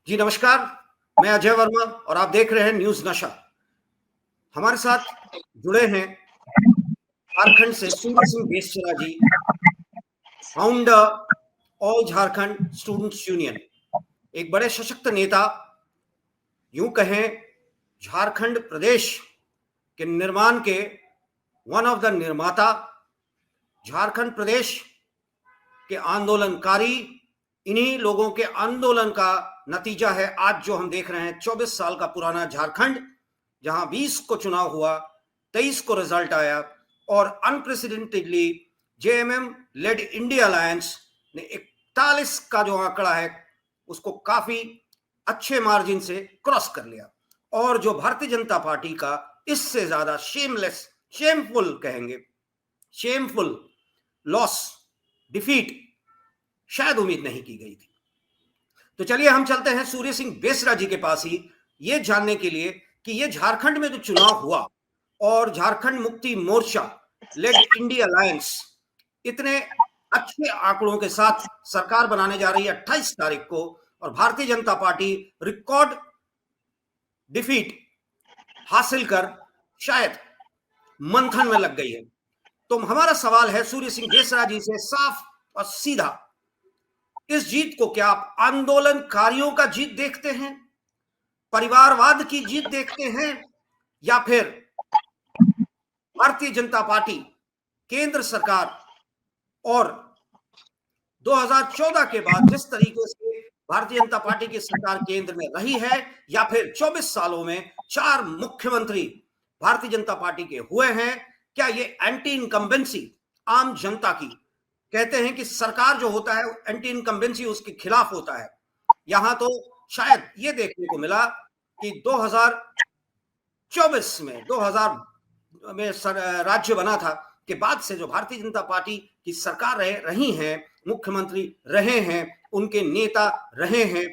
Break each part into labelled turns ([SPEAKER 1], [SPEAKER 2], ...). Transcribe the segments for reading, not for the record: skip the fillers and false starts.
[SPEAKER 1] जी नमस्कार। मैं अजय वर्मा और आप देख रहे हैं न्यूज नशा। हमारे साथ जुड़े हैं झारखंड से Surya Singh Besra ji, founder all Jharkhand students union, एक बड़े सशक्त नेता, यूं कहें झारखंड प्रदेश के निर्माण के वन ऑफ द निर्माता, झारखंड प्रदेश के आंदोलनकारी। इन्हीं लोगों के आंदोलन का नतीजा है आज जो हम देख रहे हैं 24 साल का पुराना झारखंड, जहां 20 को चुनाव हुआ, 23 को रिजल्ट आया और अनप्रेसिडेंटेडली जेएमएम लेड इंडिया अलायंस ने 41 का जो आंकड़ा है उसको काफी अच्छे मार्जिन से क्रॉस कर लिया। और जो भारतीय जनता पार्टी का इससे ज्यादा शेमलेस, शेमफुल कहेंगे, शेमफुल लॉस, डिफीट शायद उम्मीद नहीं की गई थी। तो चलिए हम चलते हैं सूर्य सिंह बेसरा जी के पास ही, ये जानने के लिए कि ये झारखंड में जो चुनाव हुआ और Jharkhand Mukti Morcha lead India alliance इतने अच्छे आंकड़ों के साथ सरकार बनाने जा रही है 28 तारीख को, और Bharatiya Janata party record defeat हासिल कर शायद मंथन में लग गई है। तो हमारा सवाल है सूर्य सिंह बेसरा जी से साफ और सीधा, इस जीत को क्या आप आंदोलनकारियों का जीत देखते हैं, परिवारवाद की जीत देखते हैं, या फिर भारतीय जनता पार्टी, केंद्र सरकार और 2014 के बाद जिस तरीके से भारतीय जनता पार्टी की सरकार केंद्र में रही है, या फिर 24 सालों में 4 मुख्यमंत्री भारतीय जनता पार्टी के हुए हैं, क्या ये एंटी इनकम्बेंसी आम जनता की, कहते हैं कि सरकार जो होता है एंटी इनकम्बेंसी उसके खिलाफ होता है। यहां तो शायद ये देखने को मिला कि 2024 में 2000 में राज्य बना था के बाद से जो भारतीय जनता पार्टी की सरकार रही हैं, मुख्यमंत्री रहे हैं, उनके नेता रहे हैं,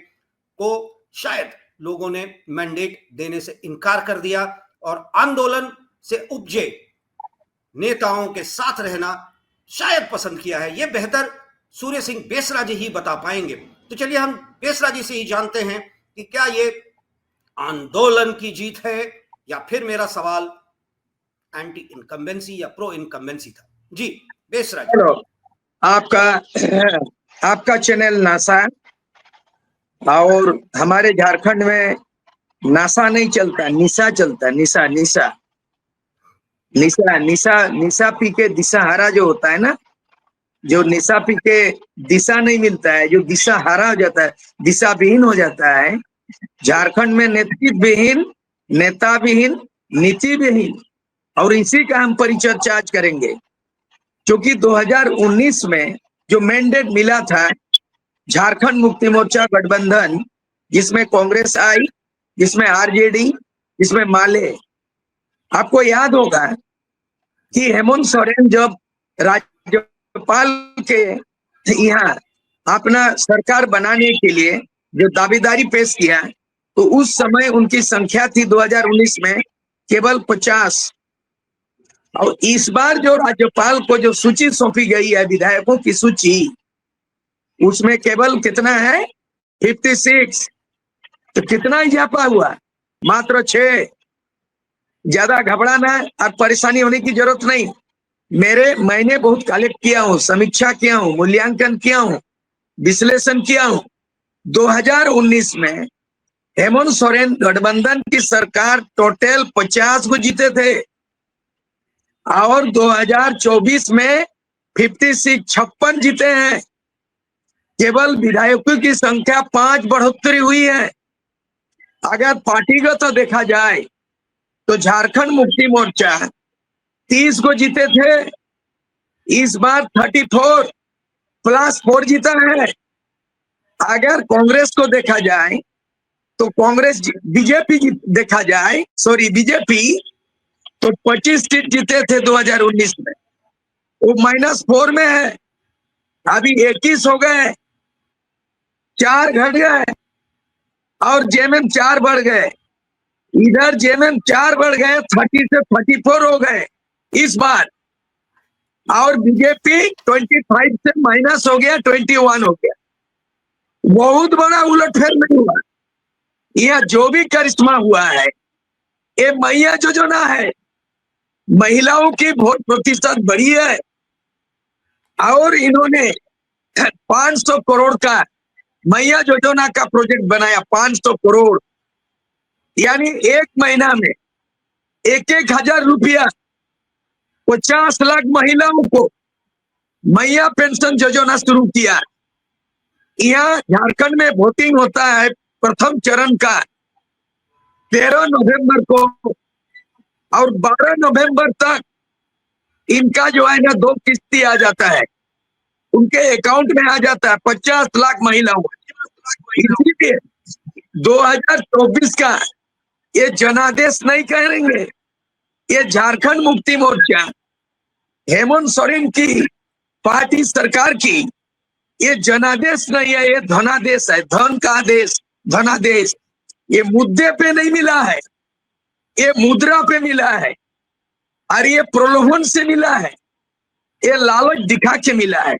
[SPEAKER 1] को शायद लोगों ने मैंडेट देने से इनकार कर दिया और आंदोलन से उपजे नेताओं के साथ रहना शायद पसंद किया है। यह बेहतर सूर्य सिंह बेसरा जी ही बता पाएंगे। तो चलिए हम बेसरा जी से ही जानते हैं कि क्या ये आंदोलन की जीत है, या फिर मेरा सवाल एंटी इनकम्बेंसी या प्रो इनकम्बेंसी था। जी बेसरा जी।
[SPEAKER 2] आपका चैनल नासा, और हमारे झारखंड में नासा नहीं चलता, निशा चलता, निशा निशा निशा निशा निशा पी के दिशा हारा जो होता है ना, जो निशा पी के दिशा नहीं मिलता है, जो दिशा हारा हो जाता है, दिशा विहीन हो जाता है। झारखंड में नेतृत्व विहीन, नेता विहीन, नीति विहीन, और इसी का हम परिचर्चा आज करेंगे। क्योंकि 2019 में जो मैंडेट मिला था झारखंड मुक्ति मोर्चा गठबंधन, जिसमें कांग्रेस आई, जिसमें आरजेडी, जिसमें माले, आपको याद होगा कि हेमंत सोरेन जब राज्यपाल के यहाँ अपना सरकार बनाने के लिए जो दावेदारी पेश किया, तो उस समय उनकी संख्या थी 2019 में केवल 50, और इस बार जो राज्यपाल को जो सूची सौंपी गई है, विधायकों की सूची, उसमें केवल कितना है, 56। तो कितना इजाफा हुआ, मात्र 6। ज्यादा घबराना और परेशानी होने की जरूरत नहीं। मैंने बहुत कलेक्ट किया हूं, समीक्षा किया हूं, मूल्यांकन किया हूं, विश्लेषण किया हूं। 2019 में हेमंत सोरेन गठबंधन की सरकार टोटल 50 को जीते थे, और 2024 में 56 जीते हैं। केवल विधायकों की संख्या 5 बढ़ोतरी हुई है। अगर पार्टीगत तो देखा जाए तो झारखंड मुक्ति मोर्चा 30 को जीते थे, इस बार 34 प्लस 4 जीता है। अगर कांग्रेस को देखा जाए तो कांग्रेस बीजेपी देखा जाए, सॉरी बीजेपी, तो 25 सीट जीते थे 2019 में, वो -4 में है। अभी 21 हो गए, 4 घट गए, और जेएमएम 4 बढ़ गए। इधर जेएमएम 4 बढ़ गए, 30 से 34 हो गए इस बार, और बीजेपी 25 से माइनस हो गया, 21 हो गया। बहुत बड़ा उलटफेर नहीं हुआ। यह जो भी करिश्मा हुआ है ये मैया योजना है। महिलाओं की वोट प्रतिशत बढ़ी है और इन्होंने 500 करोड़ का मैया योजना का प्रोजेक्ट बनाया। 500 करोड़ यानी एक महीना में 1,000 रुपया 50 लाख महिलाओं को मैया पेंशन योजना शुरू किया। यहाँ झारखंड में वोटिंग होता है प्रथम चरण का 13 नवंबर को और 12 नवंबर तक इनका जो है ना 2 किस्ती आ जाता है, उनके अकाउंट में आ जाता है 50 लाख महिलाओं। इसलिए 2024 का ये जनादेश नहीं करेंगे, ये झारखंड मुक्ति मोर्चा हेमंत सोरेन की पार्टी सरकार की ये जनादेश नहीं है, ये धनादेश है। धन का आदेश, धनादेश। ये मुद्दे पे नहीं मिला है, ये मुद्रा पे मिला है और ये प्रलोभन से मिला है, ये लालच दिखा के मिला है,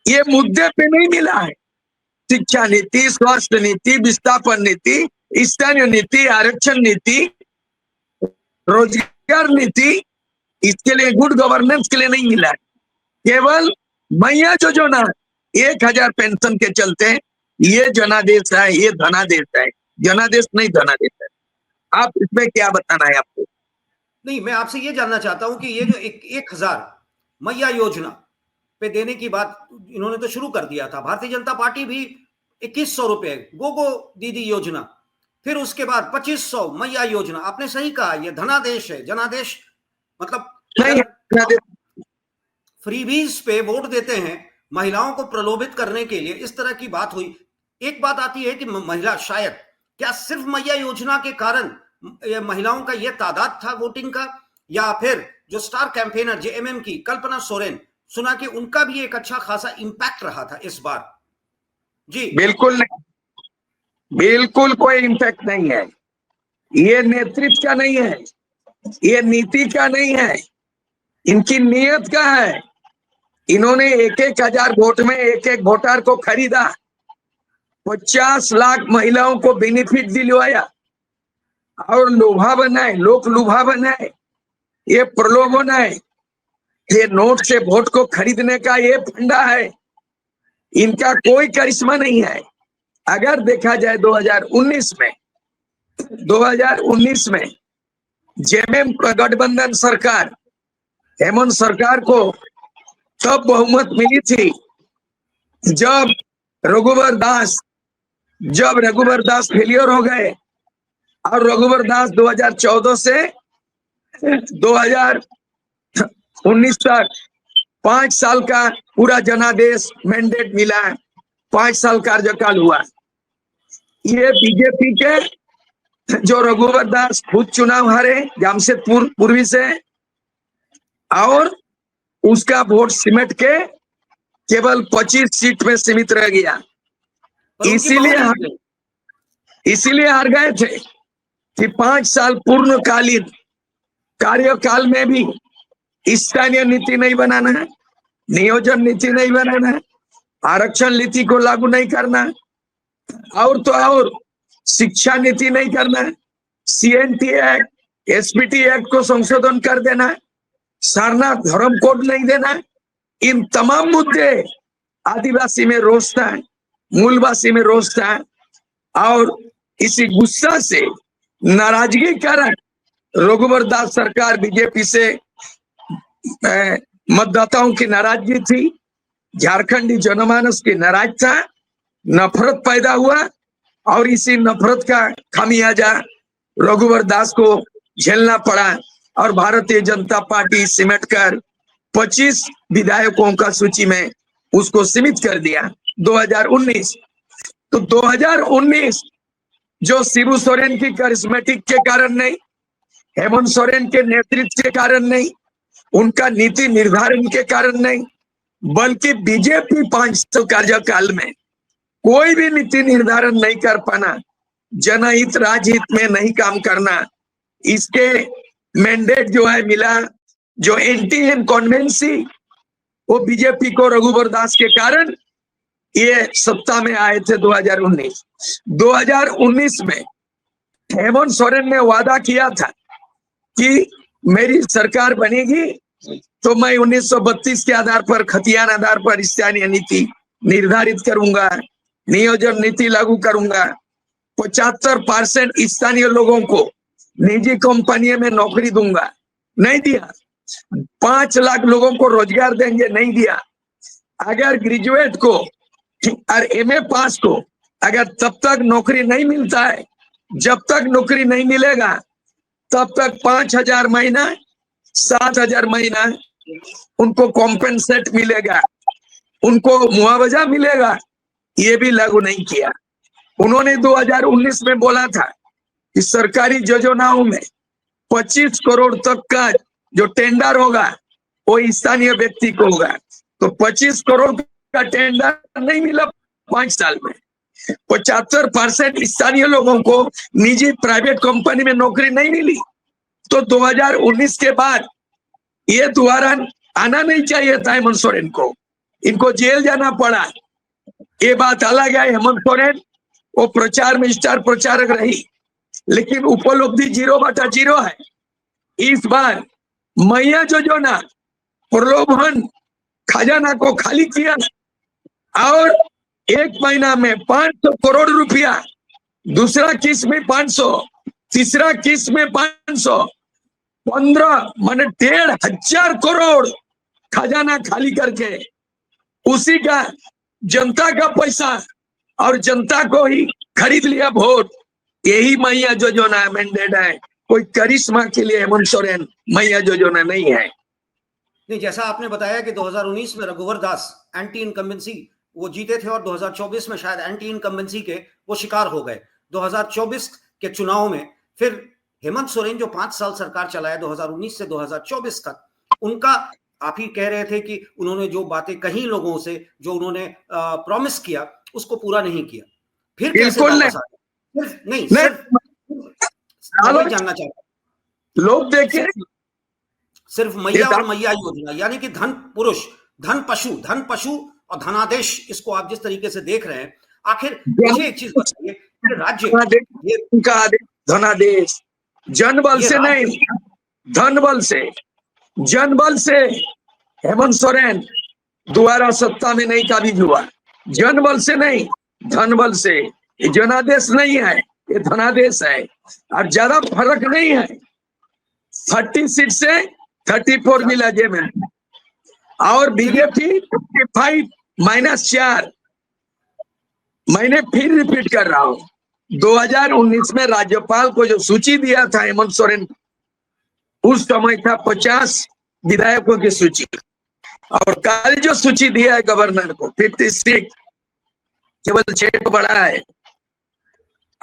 [SPEAKER 2] ये मुद्दे पे नहीं मिला है। शिक्षा नीति, स्वास्थ्य नीति, विस्थापन नीति, स्थानीय नीति, आरक्षण नीति, रोजगार नीति, इसके लिए गुड गवर्नेंस के लिए नहीं मिला है। केवल मैया योजना 1,000 पेंशन के चलते ये जनादेश है, ये धनादेश है। जनादेश नहीं, धनादेश है। आप इसमें क्या बताना है आपको?
[SPEAKER 1] नहीं, मैं आपसे ये जानना चाहता हूं कि ये जो 1,000 मैया योजना पे देने की बात इन्होंने तो शुरू कर दिया था। भारतीय जनता पार्टी भी 2,100 रुपए गोगो दीदी योजना, फिर उसके बाद 2,500 मैया योजना। आपने सही कहा, ये धनादेश है। जनादेश मतलब
[SPEAKER 2] नहीं,
[SPEAKER 1] फ्रीबीज पे वोट देते हैं महिलाओं को प्रलोभित करने के लिए, इस तरह की बात हुई। एक बात आती है कि महिला शायद, क्या सिर्फ मैया योजना के कारण महिलाओं का यह तादाद था वोटिंग का, या फिर जो स्टार कैंपेनर जेएमएम की कल्पना सोरेन, सुना कि उनका भी एक अच्छा खासा इंपैक्ट रहा था इस बार? जी
[SPEAKER 2] बिल्कुल नहीं, बिल्कुल कोई इंपैक्ट नहीं है। ये नेतृत्व का नहीं है, ये नीति का नहीं है, इनकी नीयत का है। इन्होंने 1,000 वोट में एक वोटर को खरीदा, 50 लाख महिलाओं को बेनिफिट दिलवाया और लोभा बनाए, लोक लुभा बनाए। ये प्रलोभन है, ये नोट से वोट को खरीदने का ये फंडा है। इनका कोई करिश्मा नहीं है। अगर देखा जाए 2019 में जेएमएम गठबंधन सरकार, हेमंत सरकार को तब बहुमत मिली थी जब रघुवर दास फेलियर हो गए और रघुवर दास 2014 से 2019 तक 5 साल का पूरा जनादेश मैंडेट मिला, 5 साल कार्यकाल हुआ। ये बीजेपी के जो रघुवर दास खुद चुनाव हारे जमशेदपुर पूर्वी से, और उसका वोट सिमट के केवल 25 सीट में सीमित रह गया। इसीलिए हार गए थे कि 5 साल पूर्णकालीन कार्यकाल में भी स्थानीय नीति नहीं बनाना है, नियोजन नीति नहीं बनाना है, आरक्षण नीति को लागू नहीं करना, और तो और शिक्षा नीति नहीं करना, सीएनटी एक्ट, एसपीटी एक्ट को संशोधन कर देना, सारनाथ धर्म कोड नहीं देना। इन तमाम मुद्दे आदिवासी में रोष था, मूलवासी में रोष था, और इसी गुस्सा से, नाराजगी कारण रघुवर दास सरकार, बीजेपी से मतदाताओं की नाराजगी थी, झारखंडी जनमानस की नाराज था, नफरत पैदा हुआ, और इसी नफरत का खामियाजा रघुवर दास को झेलना पड़ा और भारतीय जनता पार्टी सिमट कर 25 विधायकों का सूची में उसको सीमित कर दिया 2019। तो 2019 जो शिबू सोरेन की करिश्मेटिक के कारण नहीं, हेमंत सोरेन के नेतृत्व के कारण नहीं, उनका नीति निर्धारण के कारण नहीं, बल्कि बीजेपी 500 कार्यकाल में कोई भी नीति निर्धारण नहीं कर पाना, जनहित राजहित में नहीं काम करना, इसके मैंडेट जो है मिला, जो एंटी इनकॉन्वेंसी, वो बीजेपी को रघुवर दास के कारण ये सत्ता में आए थे 2019 में हेमंत सोरेन ने वादा किया था कि मेरी सरकार बनेगी तो मैं 1932 के आधार पर, खतियान आधार पर स्थानीय नीति निर्धारित करूंगा, नियोजन नीति लागू करूंगा, 75% स्थानीय लोगों को निजी कंपनियों में नौकरी दूंगा, नहीं दिया। 5 लाख लोगों को रोजगार देंगे, नहीं दिया। अगर ग्रेजुएट को और एमए पास को अगर तब तक नौकरी नहीं मिलता है, जब तक नौकरी नहीं मिलेगा तब तक 5,000 महीना, 7,000 महीना उनको कॉम्पेंसेट मिलेगा, उनको मुआवजा मिलेगा, ये भी लागू नहीं किया। उन्होंने 2019 में बोला था कि सरकारी योजनाओं में 25 करोड़ तक का जो टेंडर होगा वो स्थानीय व्यक्ति को होगा, तो 25 करोड़ का टेंडर नहीं मिला 5 साल में। 75% स्थानीय लोगों को निजी प्राइवेट कंपनी में नौकरी नहीं मिली, तो 2019 के बाद ये दोबारा आना नहीं चाहिए था हेमंत सोरेन को, इनको जेल जाना पड़ा। ये बात अलग है, हेमंत सोरेन वो प्रचार में स्टार प्रचारक रही, लेकिन उपलब्धि 0/0 है। इस बार मैया योजना प्रलोभन खजाना को खाली किया और 1 महीना में 500 करोड़ रुपया, दूसरा किस्त में 500, तीसरा किस्त में 500, 15 माने 1,500 करोड़ खजाना खाली करके उसी का जनता का पैसा और जनता को ही खरीद लिया वोट। यही मैया योजना मैंडेट है, कोई करिश्मा के लिए हेमंत सोरेन मैया योजना नहीं है।
[SPEAKER 1] नहीं, जैसा आपने बताया कि 2019 में रघुवर दास एंटी इनकम्बेंसी वो जीते थे और 2024 में शायद एंटी इनकम्बेंसी के वो शिकार हो गए। 2024 के चुनाव में फिर हेमंत सोरेन जो 5 साल सरकार चलाया 2019 से 2024 तक, उनका आप ही कह रहे थे कि उन्होंने जो बातें कही लोगों से, जो उन्होंने प्रॉमिस किया उसको पूरा नहीं किया। फिर कैसे वापस आए? सिर्फ नहीं, सिर्फ जानना चाहता
[SPEAKER 2] लोग देखे
[SPEAKER 1] सिर्फ मैया और मैया योजना, यानी कि धन पुरुष, धन पशु और धनादेश, इसको आप जिस तरीके से देख रहे हैं, आखिर मुझे एक चीज बताइए कि राज्य
[SPEAKER 2] का धनादेश जनबल से नहीं, धनबल से, जनबल से हेमंत सोरेन दोबारा सत्ता में नहीं काबिज हुआ, जनबल से नहीं, धनबल से। ये जनादेश नहीं है, ये धनादेश है, और ज्यादा फर्क नहीं है। 30 सीट से 34 मिला जे में, और बीजेपी 55 -4। मैंने फिर रिपीट कर रहा हूं, 2019 में राज्यपाल को जो सूची दिया था हेमंत सोरेन, उस समय था 50 विधायकों की सूची, और कल जो सूची दिया है गवर्नर को 56, केवल 6 तो बड़ा है,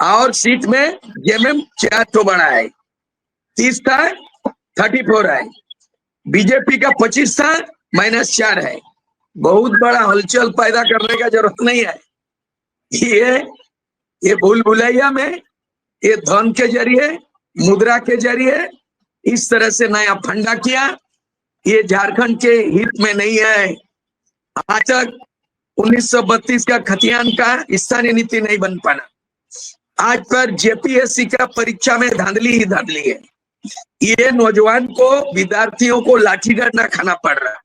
[SPEAKER 2] और सीट में जेएमएम 4 तो बड़ा है, 30 था 34 है, बीजेपी का 25 था -4 है। बहुत बड़ा हलचल पैदा करने का जरूरत नहीं है। ये भूल भुलैया में ये धन के जरिए, मुद्रा के जरिए इस तरह से नया फंडा किया, ये झारखंड के हित में नहीं है। आज तक 1932 का खतियान का स्थानीय नीति नहीं बन पाना। आज पर जेपीएससी का परीक्षा में धांधली ही धांधली है। ये नौजवान को, विद्यार्थियों को लाठी डंडा खाना पड़ रहा है।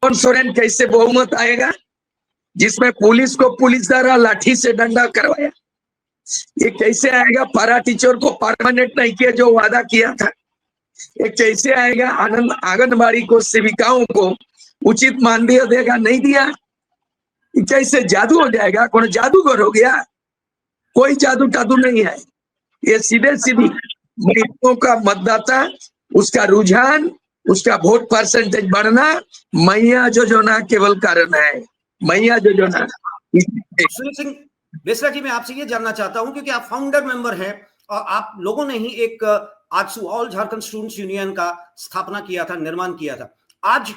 [SPEAKER 2] हेमंत सोरेन कैसे बहुमत आएगा जिसमें पुलिस को पुलिस द्वारा लाठी से डंडा करवाया? ये कैसे आएगा? पारा टीचर को परमानेंट नहीं किया जो वादा किया था। ये कैसे आएगा? आंगनबाड़ी को, सेविकाओं को उचित मानदेय देगा, नहीं दिया। ये कैसे जादू हो जाएगा? कौन जादूगर हो गया? कोई जादू टादू नहीं है। ये सीधे सीधी महिलाओं का मतदाता, उसका रुझान, उसका वोट परसेंटेज बढ़ना मैया योजना केवल कारण है। मैया योजना।
[SPEAKER 1] सुनील सिंह बेसरा जी, मैं आपसे ये जानना चाहता हूं, क्योंकि आप फाउंडर मेंबर हैं और आप लोगों ने ही एक AJSU, all Jharkhand students union का स्थापना किया था, निर्माण किया था। आज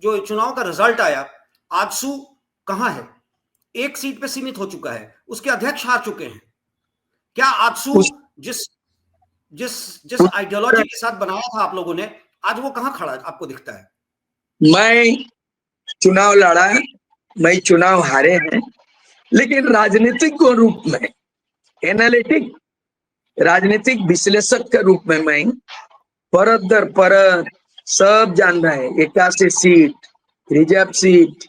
[SPEAKER 1] जो चुनाव का रिजल्ट आया, आजसू कहां है? 1 सीट पे सीमित हो चुका है, उसके अध्यक्ष हार चुके हैं। क्या आजसू जिस आइडियोलॉजी के साथ बनाया था आप लोगों ने, आज वो कहां खड़ा आपको दिखता है?
[SPEAKER 2] मैं चुनाव लड़ा मैं चुनाव हारे हैं, लेकिन राजनीतिक को रूप में, एनालिटिक राजनीतिक विश्लेषक के रूप में मैं परत दर परत सब जान रहे हैं। 81 seat reserve seat,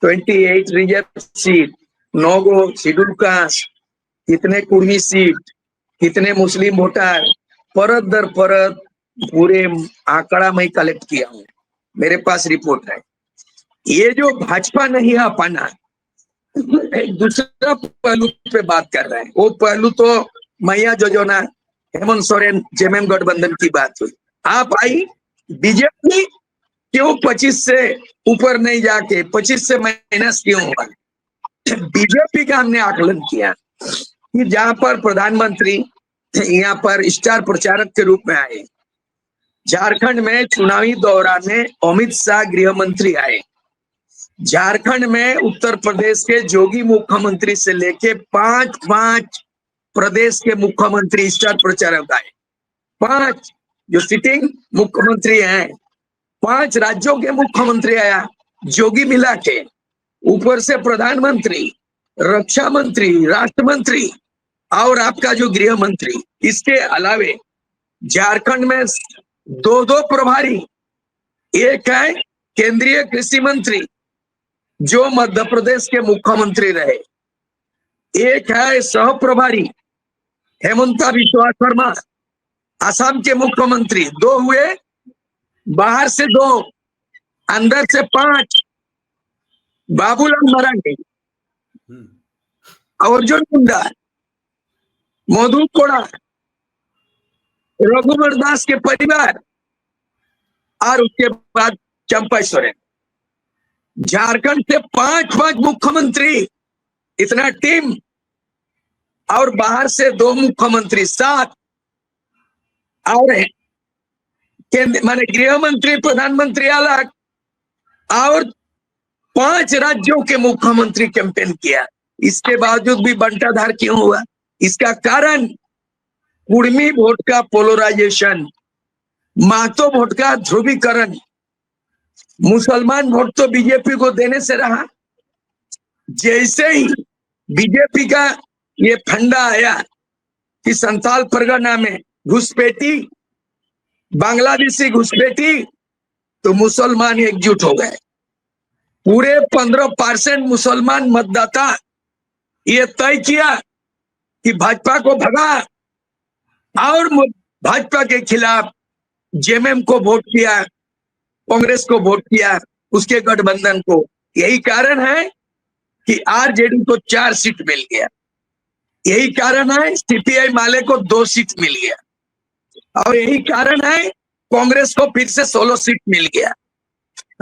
[SPEAKER 2] 28 reserve seat, 9 गो शेड्यूल कास्ट, कितने कुर्मी सीट, कितने मुस्लिम वोटर, परत दर परत पूरे आंकड़ा मैं कलेक्ट किया हूं, मेरे पास रिपोर्ट है। ये जो भाजपा नहीं आ पाना, एक दूसरा पहलू पे बात कर रहे हैं। वो पहलू तो मैया जोजना हेमंत सोरेन जेएमएम गठबंधन की बात हुई। आप आई बीजेपी क्यों 25 से ऊपर नहीं जाके 25 से माइनस क्यों हुआ? बीजेपी का हमने आकलन किया कि जहां पर प्रधानमंत्री यहाँ पर स्टार प्रचारक के रूप में आए, झारखंड में चुनावी दौरान में अमित शाह गृह मंत्री आए, झारखंड में उत्तर प्रदेश के जोगी मुख्यमंत्री से लेके 5 प्रदेश के मुख्यमंत्री स्टार प्रचारक आए। 5 जो सिटिंग मुख्यमंत्री हैं, 5 राज्यों के मुख्यमंत्री आया, जोगी मिला के, ऊपर से प्रधानमंत्री, रक्षा मंत्री, राष्ट्र मंत्री और आपका जो गृह मंत्री। इसके अलावे झारखंड में 2 प्रभारी, एक है केंद्रीय कृषि मंत्री जो मध्य प्रदेश के मुख्यमंत्री रहे, एक है सह प्रभारी हेमंता बिस्वा शर्मा असम के मुख्यमंत्री। 2 हुए, बाहर से 2, अंदर से 5, बाबूलाल मरांडी, अर्जुन मुंडा, मधु कोड़ा, रघुवर दास के परिवार और उसके बाद चंपा सोरेन। झारखंड से 5 मुख्यमंत्री, इतना टीम, और बाहर से 2 मुख्यमंत्री, 7, और माने गृह मंत्री, प्रधानमंत्री अलग, और 5 राज्यों के मुख्यमंत्री कैंपेन किया। इसके बावजूद भी बंटाधार क्यों हुआ? इसका कारण कुर्मी वोट का पोलराइजेशन, मातो वोट का ध्रुवीकरण, मुसलमान वोट तो बीजेपी को देने से रहा। जैसे ही बीजेपी का ये फंडा आया कि संताल परगना में घुसपैठी, बांग्लादेशी घुसपैठी, तो मुसलमान एकजुट हो गए। पूरे 15% मुसलमान मतदाता ये तय किया कि भाजपा को भगा, और भाजपा के खिलाफ जेएमएम को वोट किया, कांग्रेस को वोट किया, उसके गठबंधन को। यही कारण है कि आरजेडी को 4 सीट मिल गया, यही कारण है सीपीआई माले को 2 सीट मिल गया, और यही कारण है कांग्रेस को फिर से 16 सीट मिल गया,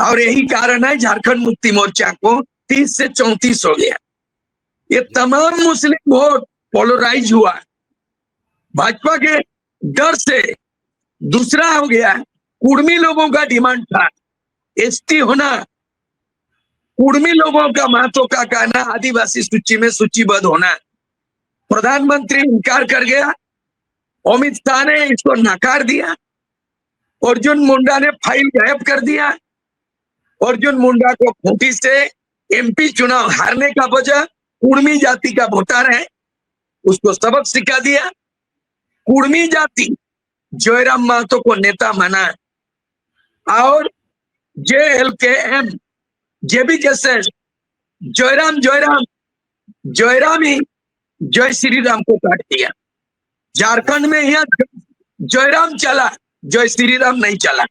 [SPEAKER 2] और यही कारण है झारखंड मुक्ति मोर्चा को 30 से 34 हो गया। ये तमाम मुस्लिम वोट पोलराइज हुआ भाजपा के डर से। दूसरा हो गया, कुर्मी लोगों का डिमांड था एसटी होना, कुर्मी लोगों का, महतो का कहना आदिवासी सूची में सूचीबद्ध होना। प्रधानमंत्री इनकार कर गया, अमित शाह ने इसको नकार दिया, अर्जुन मुंडा ने फाइल गायब कर दिया। अर्जुन मुंडा को खूंटी से एमपी चुनाव हारने का वजह कुर्मी जाति का वोटर है, उसको सबक सिखा दिया। कुर्मी जाति जयराम महतो को नेता माना, और JLKM जेबी कैसे जयराम ही जय श्री राम को काट दिया। झारखंड में यहाँ जयराम चला, जय श्री राम नहीं चला।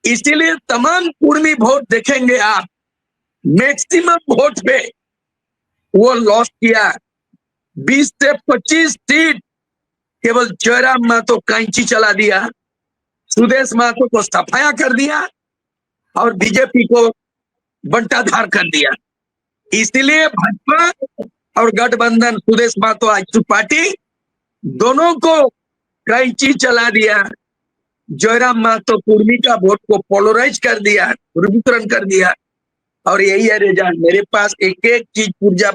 [SPEAKER 2] इसीलिए तमाम कुर्मी वोट देखेंगे आप, मैक्सिमम वोट पे वो लॉस किया। 20 से 25 सीट केवल जयराम महतो कैंची चला दिया, सुदेश महतो को सफाया कर दिया, और बीजेपी को बंटाधार कर दिया। इसलिए भाजपा और गठबंधन सुदेश महतो आजसू पार्टी दोनों को कैंची चला दिया। जयराम महतो कुर्मी का वोट को पोलराइज कर दिया, ध्रुवीकरण कर दिया, और यही है रिजल्ट। मेरे पास एक एक चीज पुर्जा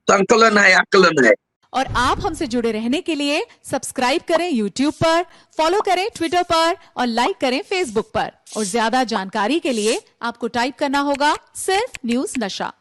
[SPEAKER 2] संकलन है, आकलन है।
[SPEAKER 3] और आप हमसे जुड़े रहने के लिए सब्सक्राइब करें YouTube पर, फॉलो करें ट्विटर पर और लाइक करें Facebook पर। और ज्यादा जानकारी के लिए आपको टाइप करना होगा सिर्फ न्यूज नशा।